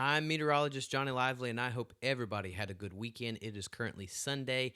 I'm meteorologist Johnny Lively, and I hope everybody had a good weekend. It is currently Sunday,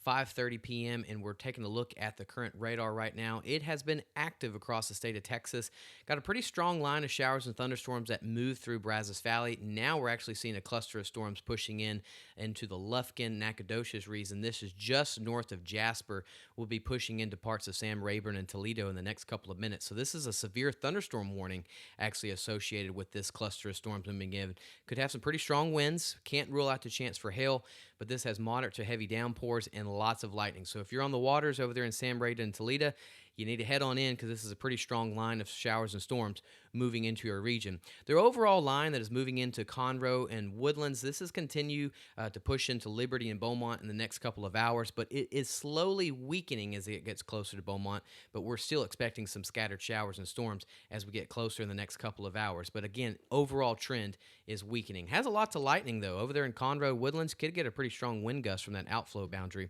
5:30 p.m., and we're taking a look at the current radar right now. It has been active across the state of Texas. Got a pretty strong line of showers and thunderstorms that move through Brazos Valley. Now we're actually seeing a cluster of storms pushing in into the Lufkin, Nacogdoches region. This is just north of Jasper. We'll be pushing into parts of Sam Rayburn and Toledo in the next couple of minutes. So this is a severe thunderstorm warning actually associated with this cluster of storms moving in. Could have some pretty strong winds. Can't rule out the chance for hail, but this has moderate to heavy downpours and lots of lightning. So if you're on the waters over there in Sam Rayburn and Toledo, you need to head on in because this is a pretty strong line of showers and storms moving into your region. Their overall line that is moving into Conroe and Woodlands, this is continue to push into Liberty and Beaumont in the next couple of hours, but it is slowly weakening as it gets closer to Beaumont, but we're still expecting some scattered showers and storms as we get closer in the next couple of hours. But again, overall trend is weakening. Has a lot to lightning, though. Over there in Conroe, Woodlands, could get a pretty strong wind gust from that outflow boundary.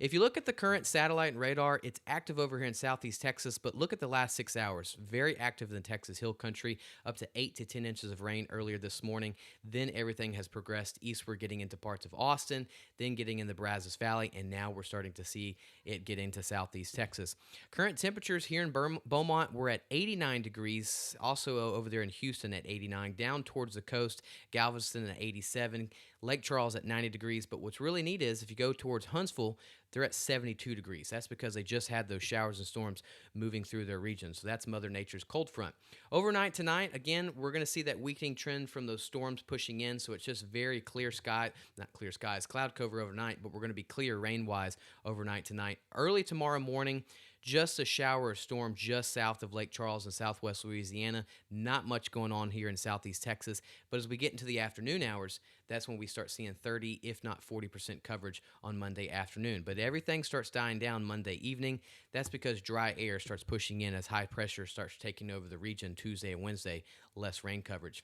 If you look at the current satellite and radar, it's active over here in southeast Texas, but look at the last 6 hours. Very active in the Texas Hill Country, up to 8 to 10 inches of rain earlier this morning. Then everything has progressed eastward, getting into parts of Austin, then getting in the Brazos Valley, and now we're starting to see it get into southeast Texas. Current temperatures here in Beaumont, we're at 89 degrees. Also over there in Houston at 89. Down towards the coast, Galveston at 87. Lake Charles at 90 degrees. But what's really neat is if you go towards Huntsville, they're at 72 degrees. That's because they just had those showers and storms moving through their region. So that's Mother Nature's cold front. Overnight tonight, again, we're going to see that weakening trend from those storms pushing in. So it's just very clear sky, not clear skies, cloud cover overnight, but we're going to be clear rain-wise overnight tonight. Early tomorrow morning, just a shower or storm just south of Lake Charles in southwest Louisiana. Not much going on here in southeast Texas. But as we get into the afternoon hours, that's when we start seeing 30, if not 40% coverage on Monday afternoon. But everything starts dying down Monday evening. That's because dry air starts pushing in as high pressure starts taking over the region Tuesday and Wednesday, less rain coverage.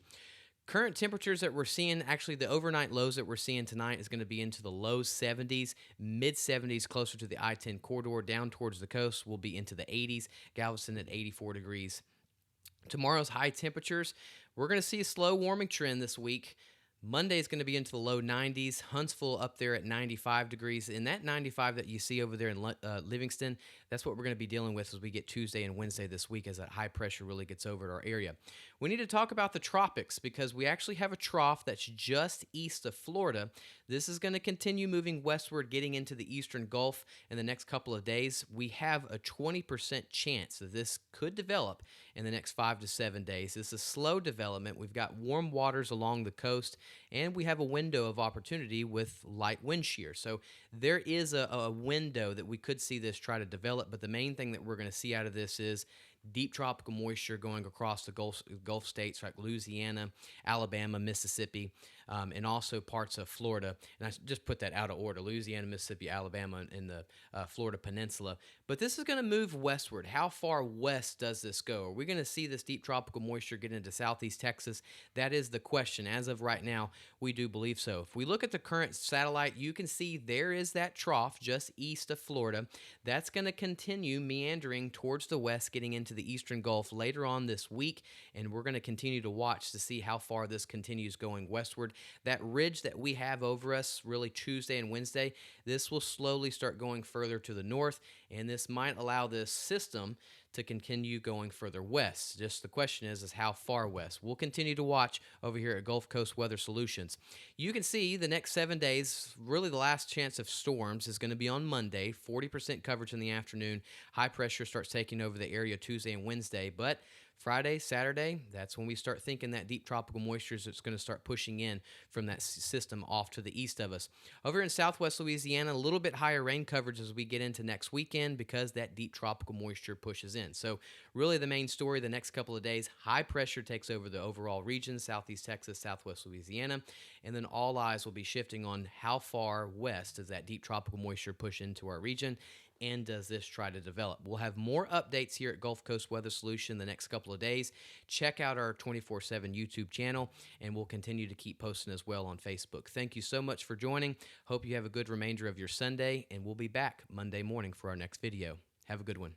Current temperatures that we're seeing, actually the overnight lows that we're seeing tonight is going to be into the low 70s, mid 70s, closer to the I-10 corridor. Down towards the coast will be into the 80s, Galveston at 84 degrees. Tomorrow's high temperatures, we're going to see a slow warming trend this week. Monday is going to be into the low 90s. Huntsville up there at 95 degrees. And that 95 that you see over there in Livingston, that's what we're going to be dealing with as we get Tuesday and Wednesday this week as that high pressure really gets over to our area. We need to talk about the tropics because we actually have a trough that's just east of Florida. This is going to continue moving westward, getting into the eastern Gulf in the next couple of days. We have a 20% chance that this could develop in the next 5 to 7 days. This is slow development. We've got warm waters along the coast, and we have a window of opportunity with light wind shear. So there is a window that we could see this try to develop, but the main thing that we're going to see out of this is deep tropical moisture going across the Gulf states like Louisiana, Alabama, Mississippi, and also parts of Florida. And I just put that out of order: Louisiana, Mississippi, Alabama, and the Florida Peninsula. But this is going to move westward. How far west does this go? Are we going to see this deep tropical moisture get into southeast Texas? That is the question. As of right now, we do believe so. If we look at the current satellite, you can see there is that trough just east of Florida. That's going to continue meandering towards the west, getting into the eastern Gulf later on this week, and we're going to continue to watch to see how far this continues going westward. That ridge that we have over us really Tuesday and Wednesday, this will slowly start going further to the north, and this might allow this system to continue going further west. Just the question is how far west. We'll continue to watch over here at Gulf Coast Weather Solutions. You can see the next 7 days, really the last chance of storms is going to be on Monday, 40% coverage in the afternoon. High pressure starts taking over the area Tuesday and Wednesday, but Friday, Saturday, that's when we start thinking that deep tropical moisture is going to start pushing in from that system off to the east of us. Over in southwest Louisiana, a little bit higher rain coverage as we get into next weekend because that deep tropical moisture pushes in. So really the main story the next couple of days, high pressure takes over the overall region, southeast Texas, southwest Louisiana, and then all eyes will be shifting on how far west does that deep tropical moisture push into our region, and does this try to develop? We'll have more updates here at Gulf Coast Weather Solution the next couple of days. Check out our 24/7 YouTube channel, and we'll continue to keep posting as well on Facebook. Thank you so much for joining. Hope you have a good remainder of your Sunday, and we'll be back Monday morning for our next video. Have a good one.